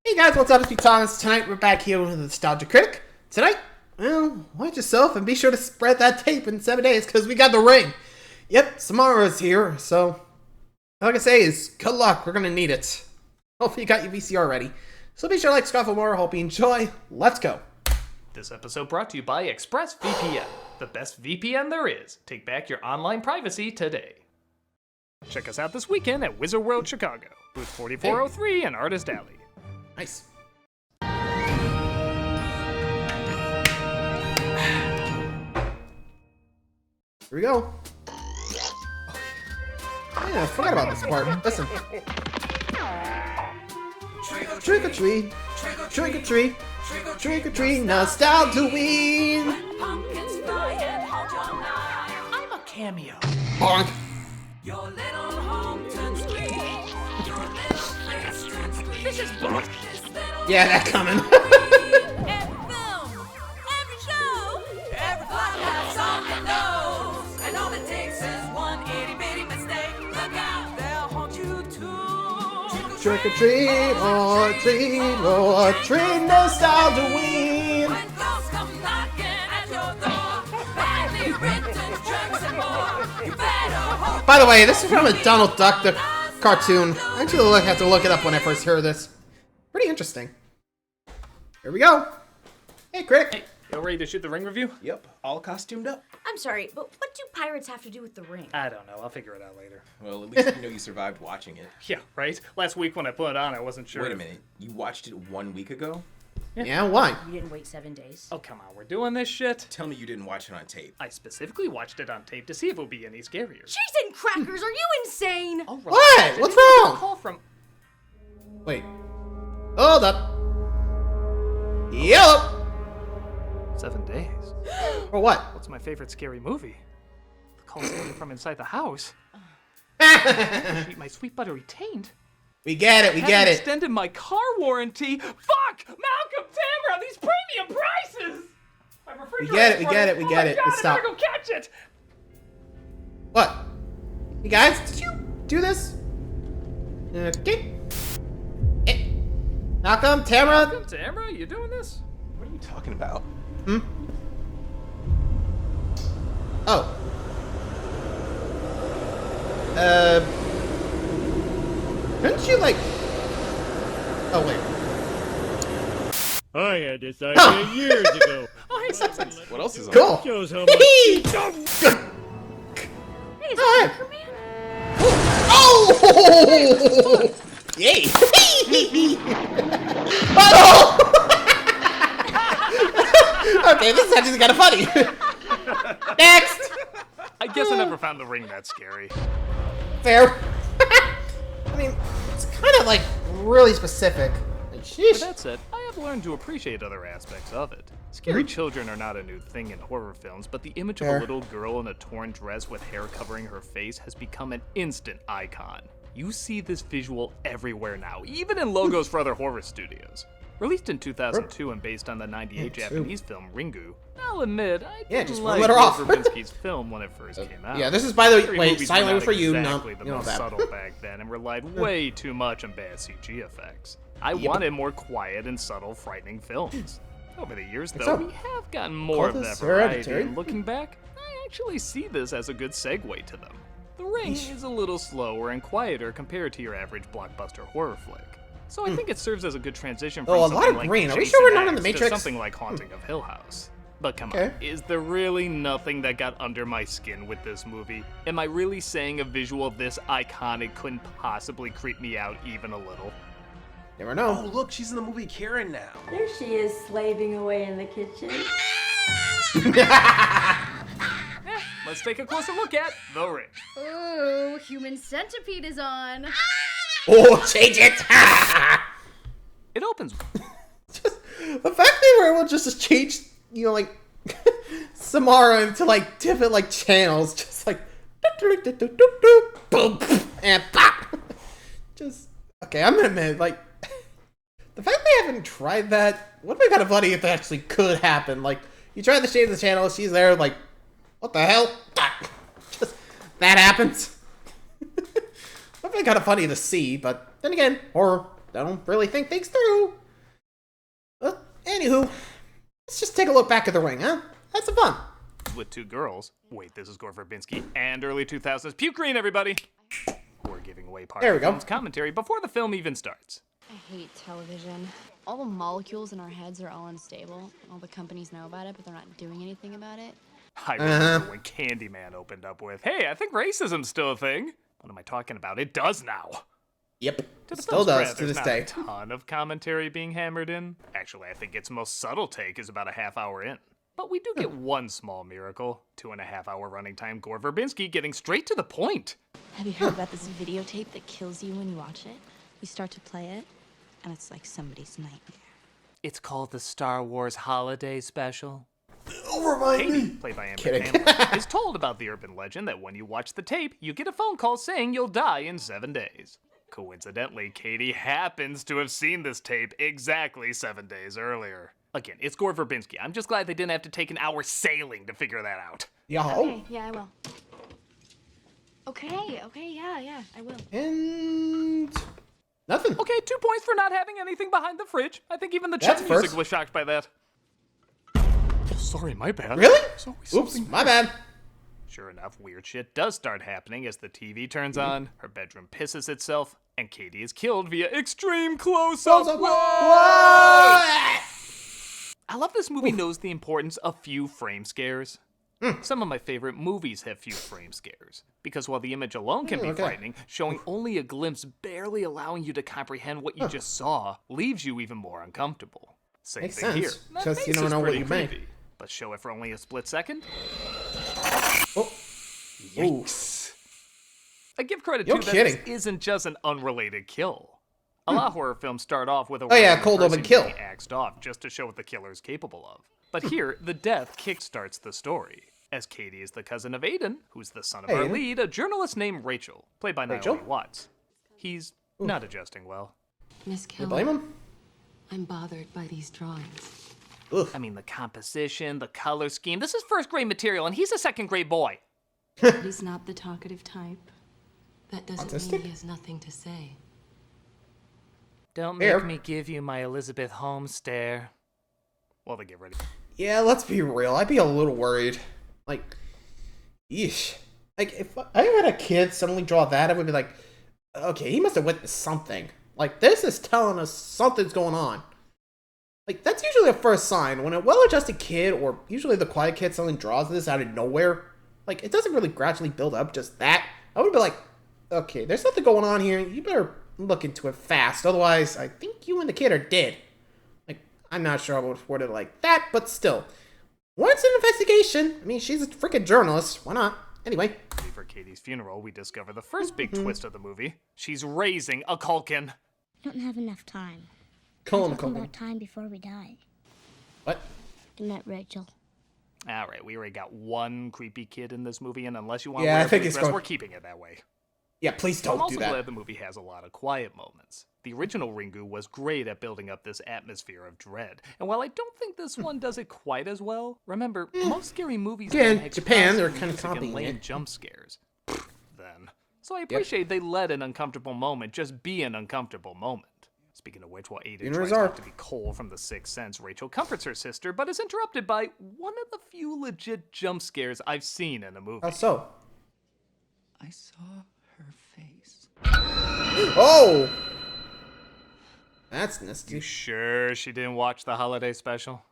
Hey guys, what's up? It's me, Thomas. Tonight we're back here with the Nostalgia Critic. Tonight, well, watch yourself and be sure to spread that tape in 7 days because we got the ring. Yep, Samara's here, so all I can say is good luck. We're gonna need it. Hopefully you got your VCR ready. So be sure to like, subscribe for more. Hope you enjoy. Let's go. This episode brought to you by ExpressVPN, the best VPN there is. Take back your online privacy today. Check us out this weekend at Wizard World Chicago, booth 4403 and Artist Alley. Nice. Here we go. Yeah, I forgot about this part. Listen. Trick or treat, trick or treat, trick or treat, Nostalgia-ween. I'm a cameo. Bonk. Your little home turns green. Your little face turns green. This is bullshit. Yeah, that coming. Every film, every show, every plot has something knows. And all it takes is one itty bitty mistake. Look out, they'll haunt you too. Trick or treat, or treat, Nostalgia-ween. When ghosts come knocking at your door, badly written jokes and more. You better hope. By the way, this is from a Donald Duck the cartoon. I actually had to look it up when I first heard this. Pretty interesting. Here we go. Hey, Critic. Hey, you ready to shoot the ring review? Yep, all costumed up. I'm sorry, but what do pirates have to do with the ring? I don't know. I'll figure it out later. Well, at least you know you survived watching it. Yeah, right? Last week when I put it on, I wasn't sure. Wait a minute, you watched it 1 week ago? Yeah, why? You didn't wait 7 days. Oh, come on. We're doing this shit? Tell me you didn't watch it on tape. I specifically watched it on tape to see if it would be any scarier. Cheese and crackers, are you insane? All right. What? What's I didn't get a wrong? Call from... Wait. Hold up. Yellow. 7 days. For what? What's my favorite scary movie? The call's coming from inside the house. My sweet butter retained. We get it, we get Haven't it. extended my car warranty. Fuck! Malcolm Tamara, these premium prices! My refrigerator's get it, we running get it, we full. get I it. gotta Let's stop. go catch it! What? You guys, did you do this? Okay. Malcolm, Tamara. Malcolm Tamara, you doing this? What are you talking about? Oh. Couldn't you like? Oh wait. I had this idea years ago. Oh, hey, Simpsons. What else is on? Cool. Shows how much. Hey, Hey, is Alright. that Superman? Oh! Yay! Oh! Okay, this is actually kind of funny. Next. I guess I never found the ring that scary. Fair. I mean, it's kind of like really specific. Like, With sheesh. that said, I have learned to appreciate other aspects of it. Scary children are not a new thing in horror films, but the image of Fair. a little girl in a torn dress with hair covering her face has become an instant icon. You see this visual everywhere now, even in logos for other horror studios. Released in 2002 and based on the 98 Yeah, Japanese film Ringu, I'll admit, I Yeah, didn't just one like letter off. Verbinski's film when it first came out. Yeah, this is by the Scary way, movies were silent not for you. exactly No, the you know most that. subtle back then and relied way too much on bad CG effects. I wanted more quiet and subtle, frightening films. Over the years, though, so. we have gotten more of Call that this variety, Hereditary? and looking back, I actually see this as a good segue to them. The Ring is a little slower and quieter compared to your average blockbuster horror flick. So I think it serves as a good transition from Oh, a lot something of like green. Are we Jason sure we're not in the X to Matrix? something like Haunting of Hill House. But come Okay. on, is there really nothing that got under my skin with this movie? Am I really saying a visual this iconic couldn't possibly creep me out even a little? Never Oh, know. look, she's in the movie Karen now. There she is, slaving away in the kitchen. Let's take a closer look at The Ring. Ooh, Human Centipede is on. Oh, change it. It opens Just the fact they were able to just change, you know, like Samara into like different like channels, just like boom and pop. Just okay. I'm gonna admit, like the fact they haven't tried that would be kind of funny if that actually could happen. Like you try to change the channel, she's there, like what the hell? Just that happens. Would be kind of funny to see, but then again, horror. don't really think things through. Anywho, let's just take a look back at the ring, huh? That's some fun. With two girls. Wait, this is Gore Verbinski and early 2000s. Puke Green, everybody! We're giving away part There of we the go. film's commentary before the film even starts. I hate television. All the molecules in our heads are all unstable. All the companies know about it, but they're not doing anything about it. I remember when Candyman opened up with, hey, I think racism's still a thing. What am I talking about? It does now. Yep, To the still film's does credit, to there's this not day. a ton of commentary being hammered in. Actually, I think its most subtle take is about a half hour in. But we do get one small miracle. 2.5 hour running time, Gore Verbinski getting straight to the point. Have you heard about this videotape that kills you when you watch it? You start to play it, and it's like somebody's nightmare. It's called the Star Wars Holiday Special. Remind Katie, me. played by Amber Kidding. Tamblyn, is told about the urban legend that when you watch the tape, you get a phone call saying you'll die in 7 days. Coincidentally, Katie happens to have seen this tape exactly 7 days earlier. Again, it's Gore Verbinski. I'm just glad they didn't have to take an hour sailing to figure that out. Yo. Okay, yeah, I will. Okay, yeah, I will. And nothing. Okay, 2 points for not having anything behind the fridge. I think even the That's chat music first. was shocked by that. Sorry, my bad. Really? There's always Oops, something my bad. Sure enough, weird shit does start happening as the TV turns on, her bedroom pisses itself, and Katie is killed via extreme close-up. I love this movie knows the importance of few frame scares. Some of my favorite movies have few frame scares, because while the image alone can be frightening, showing only a glimpse, barely allowing you to comprehend what you just saw, leaves you even more uncomfortable. Same Makes thing here. sense, That because you face don't is know what pretty you make. creepy, but show it for only a split second? Oh. Yikes. I give credit You're too that kidding. this isn't just an unrelated kill. A lot of horror films start off with a yeah, random cold open person kill. being axed off just to show what the killer is capable of. But here, the death kickstarts the story, as Katie is the cousin of Aiden, who's the son of our Aiden. lead, a journalist named Rachel, played by Rachel? Naomi Watts. He's not adjusting well. Miss You blame Keller, him? I'm bothered by these drawings. Ugh. I mean, the composition, the color scheme, this is first grade material, and he's a second grade boy. He's not the talkative type. That doesn't Autistic? mean he has nothing to say. Don't Fair. make me give you my Elizabeth Holmes stare. Well, they get ready. Yeah, let's be real. I'd be a little worried. Like, yeesh. Like, if I had a kid suddenly draw that, I would be like, okay, he must have witnessed something. Like, this is telling us something's going on. Like, that's usually a first sign. When a well-adjusted kid, or usually the quiet kid, suddenly draws this out of nowhere, like, it doesn't really gradually build up, just that. I would be like, okay, there's something going on here. You better look into it fast. Otherwise, I think you and the kid are dead. Like, I'm not sure I would word it like that, but still. Once an investigation. I mean, she's a freaking journalist. Why not? Anyway. For Katie's funeral, we discover the first big twist of the movie. She's raising a Culkin. We don't have enough time. Colin We're talking Culkin. about time before we die. What? I met Rachel. All right, we already got one creepy kid in this movie, and unless you want Yeah, to I wear think a it's dress, going- we're keeping it that way. Yeah, please I'm don't also do that. glad the movie has a lot of quiet moments. The original Ringu was great at building up this atmosphere of dread, and while I don't think this one does it quite as well, remember, most scary movies Yeah, had Japan, they're constant kinda music and copying lame it. jump scares. Then. So I appreciate they let an uncomfortable moment just be an uncomfortable moment. Speaking of which, while Aiden Funerals tries are- not to be Cole from The Sixth Sense, Rachel comforts her sister, but is interrupted by one of the few legit jump scares I've seen in a movie. How so? I saw her face. Oh! That's You nasty. sure she didn't watch the holiday special?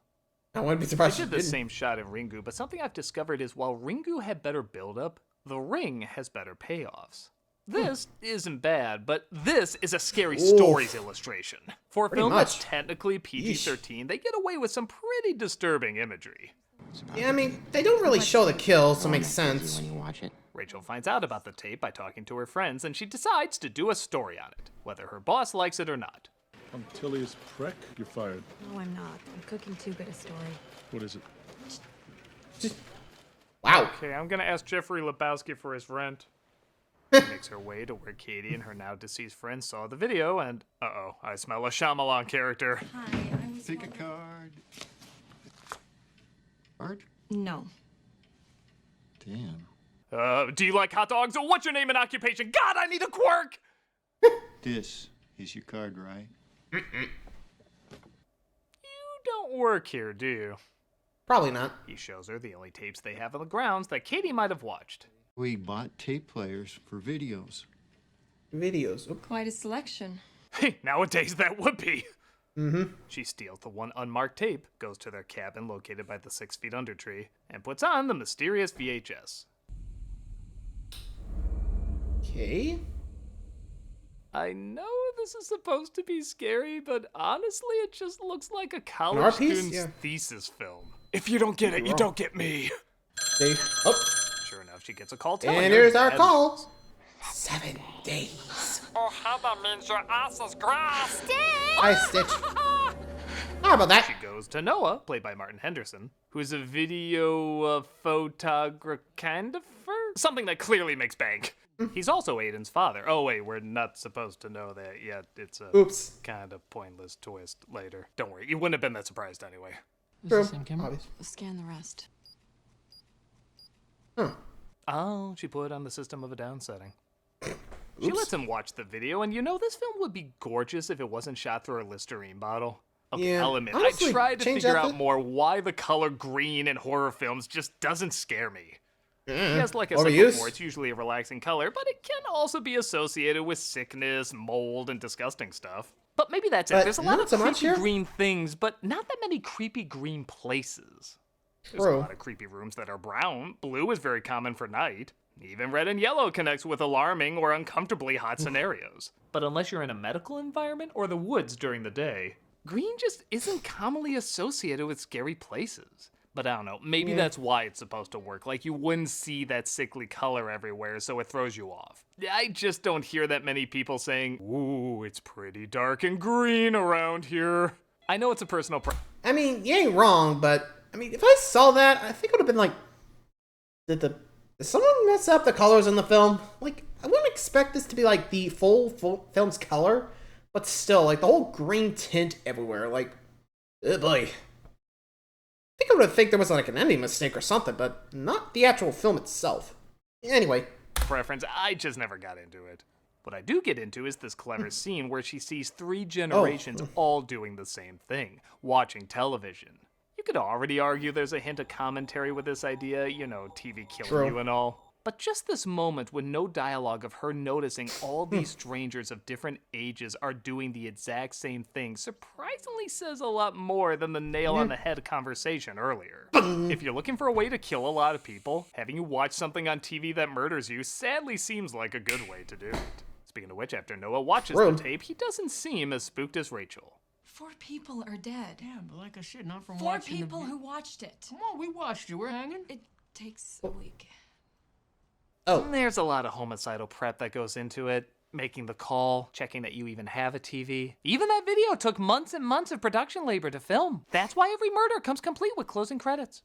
I wouldn't be They surprised if did she the didn't. same shot in Ringu, but something I've discovered is while Ringu had better build-up, The Ring has better payoffs. This isn't bad, but this is a scary stories illustration. For a Pretty film much. that's technically PG-13, they get away with some pretty disturbing imagery. Yeah, I mean, they don't really show the kill, so it makes sense. When you watch it. Rachel finds out about the tape by talking to her friends, and she decides to do a story on it, whether her boss likes it or not. I'm Tilius Preck. You're fired. No, I'm not. I'm cooking too good a story. What is it? Wow. Okay, I'm gonna ask Jeffrey Lebowski for his rent. She makes her way to where Katie and her now deceased friend saw the video, and uh-oh, I smell a Shyamalan character. Take a card. Card? No. Damn. Do you like hot dogs? What's your name and occupation? God, I need a quirk! This is your card, right? You don't work here, do you? Probably not. He shows her the only tapes they have on the grounds that Katie might have watched. We bought tape players for videos. Videos. Oop. Quite a selection. Hey, nowadays that would be. Mm-hmm. She steals the one unmarked tape, goes to their cabin located by the 6 feet under tree, and puts on the mysterious VHS. Okay. I know this is supposed to be scary, but honestly, it just looks like a art college piece? student's Yeah. thesis film. If you don't get it, you don't get me. See? Oh, Sure enough, she gets a call telling her and here's our dad- call. 7 days. Oh, how that means your ass is grass. Hi, Stitch. How about that? She goes to Noah, played by Martin Henderson, who's a video photographer, something that clearly makes bank. He's also Aiden's father. Oh wait, we're not supposed to know that yet. It's a Oops. kind of pointless twist later. Don't worry, you wouldn't have been that surprised anyway. True. camera? Scan the rest. Huh. Oh, she put it on the system of a down setting. She lets him watch the video, and you know this film would be gorgeous if it wasn't shot through a Listerine bottle. Okay, Yeah, I'll admit, honestly, I tried to change figure that out to- more why the color green in horror films just doesn't scare me. Yes, like I said Overuse? before, it's usually a relaxing color, but it can also be associated with sickness, mold, and disgusting stuff. But maybe that's it. But There's a lot not of so much creepy here. green things, but not that many creepy green places. There's True. a lot of creepy rooms that are brown. Blue is very common for night. Even red and yellow connects with alarming or uncomfortably hot scenarios. But unless you're in a medical environment or the woods during the day, green just isn't commonly associated with scary places. But I don't know, maybe that's why it's supposed to work. Like you wouldn't see that sickly color everywhere, so it throws you off. I just don't hear that many people saying, "Ooh, it's pretty dark and green around here." I know it's a personal I mean, you ain't wrong, but I mean, if I saw that, I think it would have been like, did someone mess up the colors in the film? Like, I wouldn't expect this to be like the full film's color, but still, like the whole green tint everywhere. Like, oh boy. I think I would think there was like an ending mistake or something, but not the actual film itself. Anyway, preference. I just never got into it. What I do get into is this clever scene where she sees 3 generations all doing the same thing, watching television. You could already argue there's a hint of commentary with this idea, you know, TV killing True. you and all. But just this moment with no dialogue of her noticing all these strangers of different ages are doing the exact same thing surprisingly says a lot more than the nail on the head conversation earlier. If you're looking for a way to kill a lot of people, having you watch something on TV that murders you sadly seems like a good way to do it. Speaking of which, after Noah watches True. the tape, he doesn't seem as spooked as Rachel. 4 people are dead. Yeah, but like I said, not from 4 watching people the... who watched it. Come on, we watched you. We're hanging. It takes a week. oh, There's a lot of homicidal prep that goes into it. Making the call, checking that you even have a TV. Even that video took months and months of production labor to film. That's why every murder comes complete with closing credits.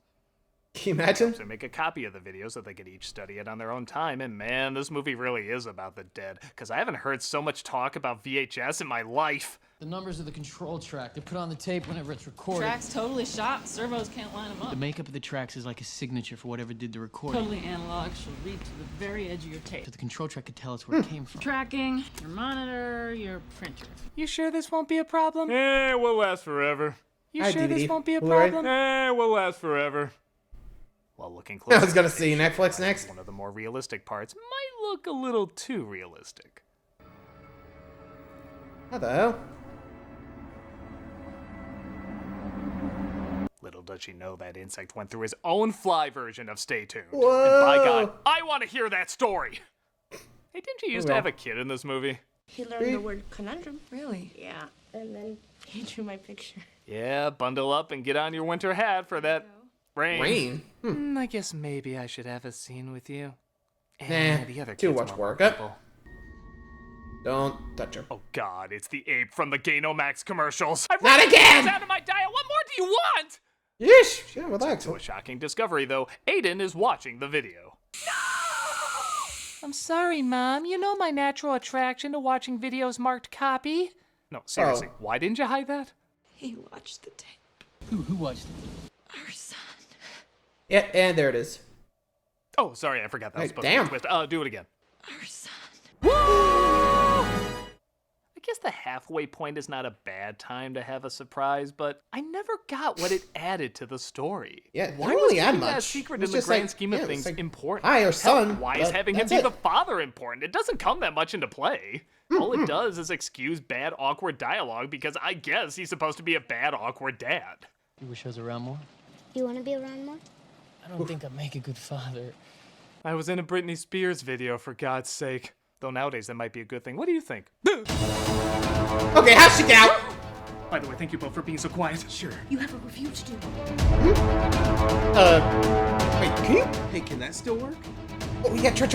can you imagine? So make a copy of the video so they could each study it on their own time. And man, this movie really is about the dead. Because I haven't heard so much talk about VHS in my life. The numbers of the control track. They put on the tape whenever it's recorded. Tracks totally shot. Servos can't line them up. The makeup of the tracks is like a signature for whatever did the recording. Totally analog. She'll read to the very edge of your tape. So the control track could tell us where it came from. Tracking, your monitor, your printer. You sure this won't be a problem? We'll last forever. You Hi, sure this DVD. won't be a Blu-ray. problem? We'll last forever. While looking I closer, was gonna see Netflix next. one of the more realistic parts might look a little too realistic. What the hell? Little does she know that insect went through his own fly version of Stay Tuned. Whoa. And by God, I want to hear that story. Hey, didn't you used to Well. have a kid in this movie? He learned the word conundrum. Really? Yeah, and then he drew my picture. Yeah, bundle up and get on your winter hat for that rain. Rain? I guess maybe I should have a scene with you. Nah, The other too kids much are work. people. Don't touch her. Oh God, it's the ape from the Gainomax commercials. I've Not run again! out of my diet. What more do you want? Yeesh! Yeah, relax. To a shocking discovery, though, Aiden is watching the video. I'm sorry, Mom. You know my natural attraction to watching videos marked copy. No, seriously, why didn't you hide that? He watched the tape. Who watched it? Our son. Yeah, and there it is. Oh, sorry, I forgot that was Hey, supposed damn. to be a twist. Do it again. Our son. I guess the halfway point is not a bad time to have a surprise, but I never got what it added to the story. Yeah, it why didn't really was add keeping that much. secret It was in the just grand like, scheme of yeah, it was things like, important? hi, our Hell, son, why is but having him that's be it. the father important? It doesn't come that much into play. All it does is excuse bad, awkward dialogue because I guess he's supposed to be a bad, awkward dad. You wish I was around more? You want to be around more? I don't think I'd make a good father. I was in a Britney Spears video, for God's sake. Though nowadays that might be a good thing. What do you think? Okay, how'd she get out? By the way, thank you both for being so quiet. Sure. You have a review to do. Wait, can you? Hey, can that still work? Oh, yeah, try.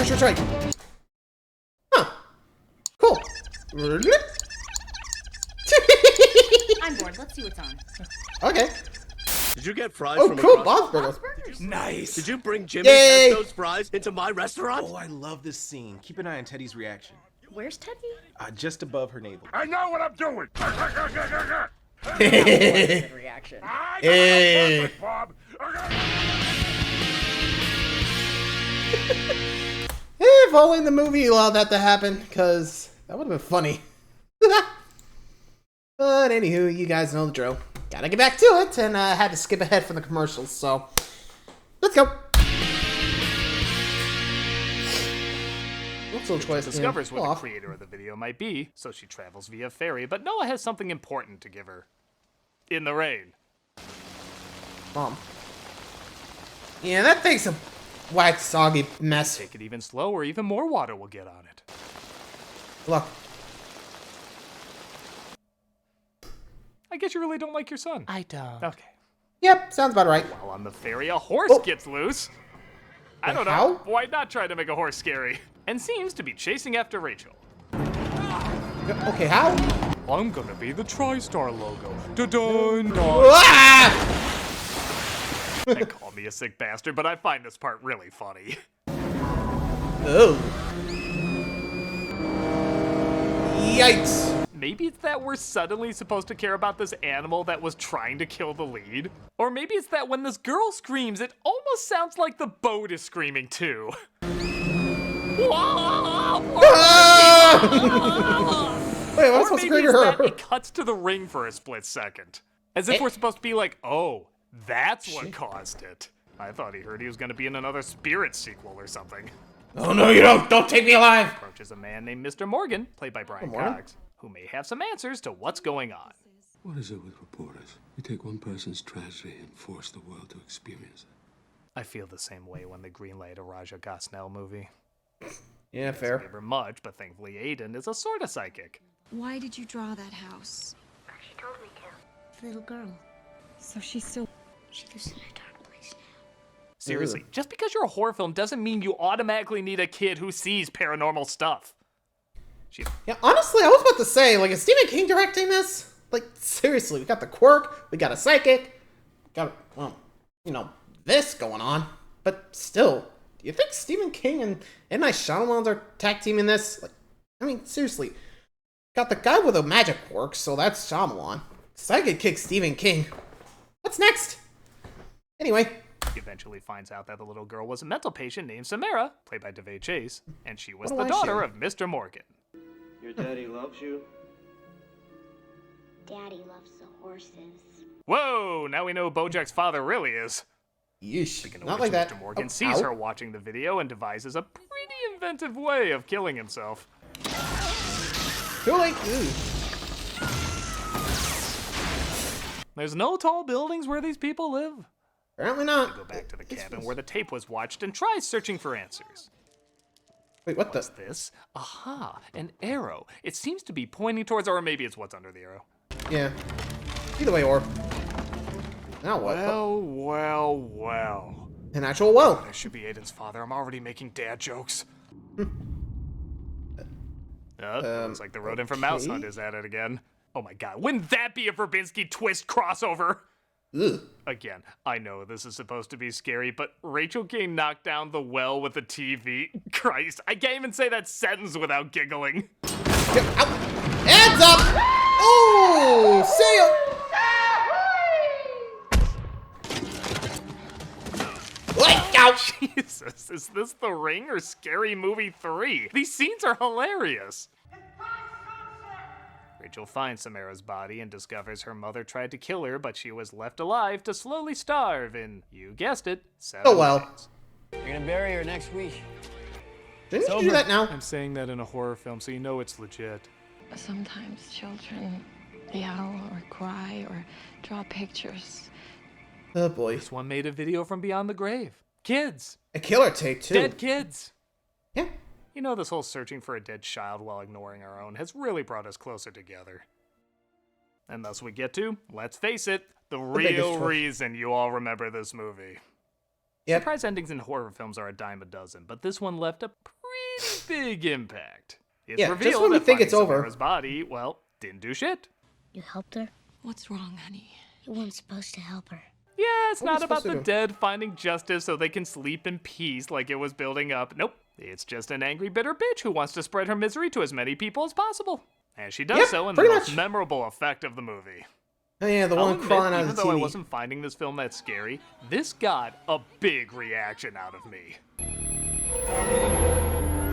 Huh. Cool. I'm bored. Let's see what's on. Okay. Did you get fries Oh, from cool, across? Bob's Burgers. Nice. Did you bring Jimmy Yay! those fries into my restaurant? Oh, I love this scene. Keep an eye on Teddy's reaction. Where's Teddy? Just above her navel. I know what I'm doing. Good reaction. Hey. Bob. If only in the movie allowed that to happen, because that would have been funny. But anywho, you guys know the drill. Gotta get back to it, and had to skip ahead from the commercials, so let's go. Multiple choice. Discovers yeah. where the creator of the video might be, so she travels via ferry, but Noah has something important to give her. In the rain. Mom. Yeah, that thing's a wet, soggy mess. Take it even slower, even more water will get on it. Look. I guess you really don't like your son. I don't. Okay. Yep, sounds about right. While on the ferry, a horse gets loose. I don't know. How? Why not try to make a horse scary? And seems to be chasing after Rachel. Okay, how? I'm gonna be the TriStar logo. Dun-dun-dun. Ah! They call me a sick bastard, but I find this part really funny. Oh. Yikes. Maybe it's that we're suddenly supposed to care about this animal that was trying to kill the lead. Or maybe it's that when this girl screams, it almost sounds like the boat is screaming too. Wait, Or what's supposed to maybe trigger it's that her? it cuts to the ring for a split second. As if we're supposed to be like, oh, that's what caused it. I thought he heard he was going to be in another Spirit sequel or something. Oh no, you don't! Don't take me alive! Approaches a man named Mr. Morgan, played by Brian Morgan? Cox, who may have some answers to what's going on. What is it with reporters? You take one person's tragedy and force the world to experience it. I feel the same way when they greenlight a Raja Gosnell movie. Yeah, Doesn't fair. give her much, but thankfully Aiden is a sort of psychic. Why did you draw that house? She told me to. The little girl. So she's still... She lives in a dark place now. Seriously, just because you're a horror film doesn't mean you automatically need a kid who sees paranormal stuff. Yeah, honestly, I was about to say, like, is Stephen King directing this? Like, seriously, we got the quirk, we got a psychic, got, well, you know, this going on. But still, do you think Stephen King and M. Night Shyamalan are tag teaming this? Like, I mean, seriously, got the guy with a magic quirk, so that's Shyamalan. Psychic kick Stephen King. What's next? Anyway. He eventually finds out that the little girl was a mental patient named Samara, played by DeVay Chase, and she was What the do I daughter share? of Mr. Morgan. Your daddy loves you? Daddy loves the horses. Whoa, now we know who Bojack's father really is. Yeesh, Speaking of not which, like that. Mr. Morgan Oh, sees ow. her watching the video and devises a pretty inventive way of killing himself. Too late. Ooh. There's no tall buildings where these people live. Apparently not. Go back to the cabin where the tape was watched and tries searching for answers. Wait, what What's this? Aha, an arrow. It seems to be pointing towards, or maybe it's what's under the arrow. Yeah. Either way, or. Now what? Well. An actual well. This should be Aiden's father. I'm already making dad jokes. Looks like the rodent from Mouse okay. Hunt is at it again. Oh my god, wouldn't that be a Verbinski twist crossover? Ugh. Again, I know this is supposed to be scary, but Rachel getting knocked down the well with a TV. Christ, I can't even say that sentence without giggling. Hands up! Oh, see ya! Let out! Jesus, is this The Ring or Scary Movie 3? These scenes are hilarious. Rachel finds Samara's body and discovers her mother tried to kill her, but she was left alive to slowly starve in, you guessed it, 7 days. You're gonna bury her next week. Didn't you do that now? I'm saying that in a horror film, so you know it's legit. Sometimes children yell or cry or draw pictures. Oh boy. This one made a video from beyond the grave. Kids! A killer tape, too. Dead kids! Yeah. You know, this whole searching for a dead child while ignoring our own has really brought us closer together. And thus we get to, let's face it, the real reason you all remember this movie. Yep. Surprise endings in horror films are a dime a dozen, but this one left a pretty big impact. It's Yeah, revealed just when we that think it's finding over. Samara's body, well, didn't do shit. You helped her? What's wrong, honey? You weren't supposed to help her. Yeah, it's What are we not about supposed the to do? dead finding justice so they can sleep in peace like it was building up. Nope. It's just an angry, bitter bitch who wants to spread her misery to as many people as possible. And she does Yep, so in the pretty most much. memorable effect of the movie. Oh yeah, the I'll one admit, crawling out even of the though I TV. wasn't finding this film that scary, this got a big reaction out of me.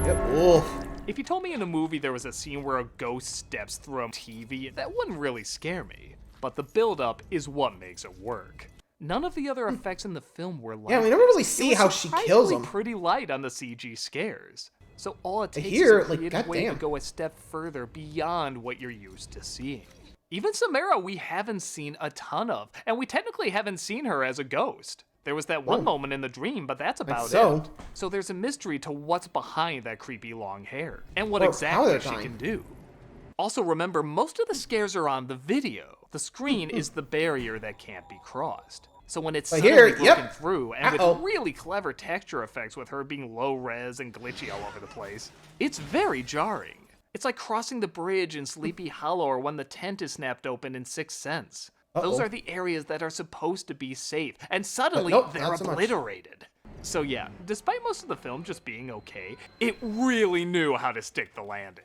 Yep. Oof. If you told me in a movie there was a scene where a ghost steps through a TV, that wouldn't really scare me. But the build-up is what makes it work. None of the other effects in the film were like Yeah, we never really this. see It was how she kills surprisingly him. pretty light on the CG scares. So all it takes Here, is a like, creative way to goddamn. go a step further beyond what you're used to seeing. Even Samara we haven't seen a ton of, and we technically haven't seen her as a ghost. There was that one moment in the dream, but that's about it. So there's a mystery to what's behind that creepy long hair, and what Or how exactly they're she dying. can do. Also remember, most of the scares are on the video. The screen is the barrier that can't be crossed. So when it's But suddenly here, broken yep. through, and Uh-oh. with really clever texture effects with her being low res and glitchy all over the place, it's very jarring. It's like crossing the bridge in Sleepy Hollow or when the tent is snapped open in Sixth Sense. Those Uh-oh. are the areas that are supposed to be safe, and suddenly nope, they're not so much. obliterated. So yeah, despite most of the film just being okay, it really knew how to stick the landing.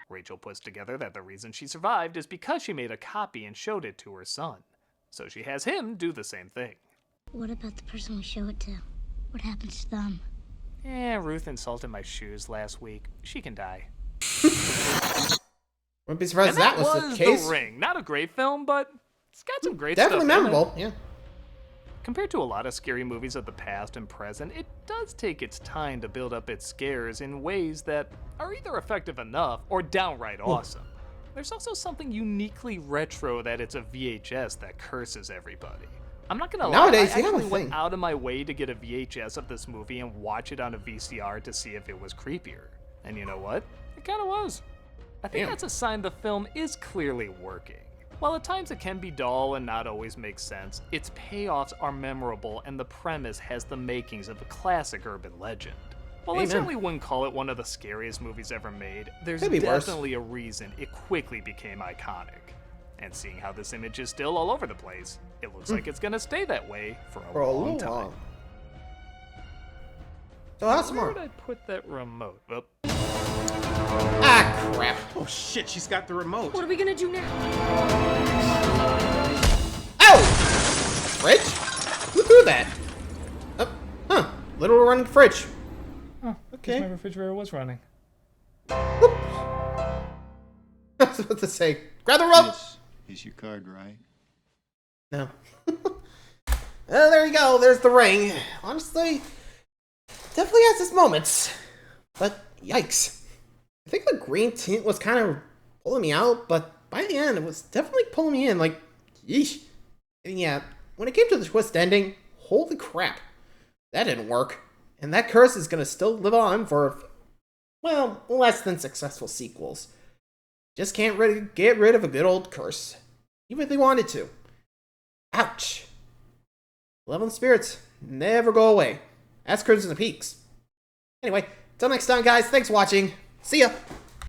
Rachel puts together that the reason she survived is because she made a copy and showed it to her son. So she has him do the same thing. What about the person we show it to? What happens to them? Ruth insulted my shoes last week. She can die. Wouldn't be surprised And if that was the case. The Ring. Not a great film, but it's got some great Definitely stuff in it. memorable. Yeah. Compared to a lot of scary movies of the past and present, it does take its time to build up its scares in ways that are either effective enough or downright awesome. There's also something uniquely retro that it's a VHS that curses everybody. I'm not gonna lie, Nowadays, I you have a actually went thing. out of my way to get a VHS of this movie and watch it on a VCR to see if it was creepier. And you know what? It kinda was. I think Damn. that's a sign the film is clearly working. While at times it can be dull and not always make sense, its payoffs are memorable and the premise has the makings of a classic urban legend. While I Amen. certainly wouldn't call it one of the scariest movies ever made, there's Could be worse. definitely a reason it quickly became iconic. And seeing how this image is still all over the place, it looks like it's gonna stay that way for a long time. long. So how's Where tomorrow? did I put that remote? Oh, Ah, crap. Oh shit, she's got the remote. What are we gonna do now? Ow! Fridge? Who threw that? Huh. Little running fridge. oh, Okay. my refrigerator was running. I was about to say, grab the rope! This is your card, right? No. Well, there you go. There's the ring. Honestly, definitely has its moments. But, yikes. I think the green tint was kind of pulling me out, but by the end, it was definitely pulling me in. Like, yeesh. And yeah, when it came to the twist ending, holy crap. That didn't work. And that curse is going to still live on for, well, less than successful sequels. Just can't really get rid of a good old curse. Even if they wanted to. Ouch. Level spirits never go away. That's Crimson Peaks. Anyway, till next time, guys. Thanks for watching. See ya.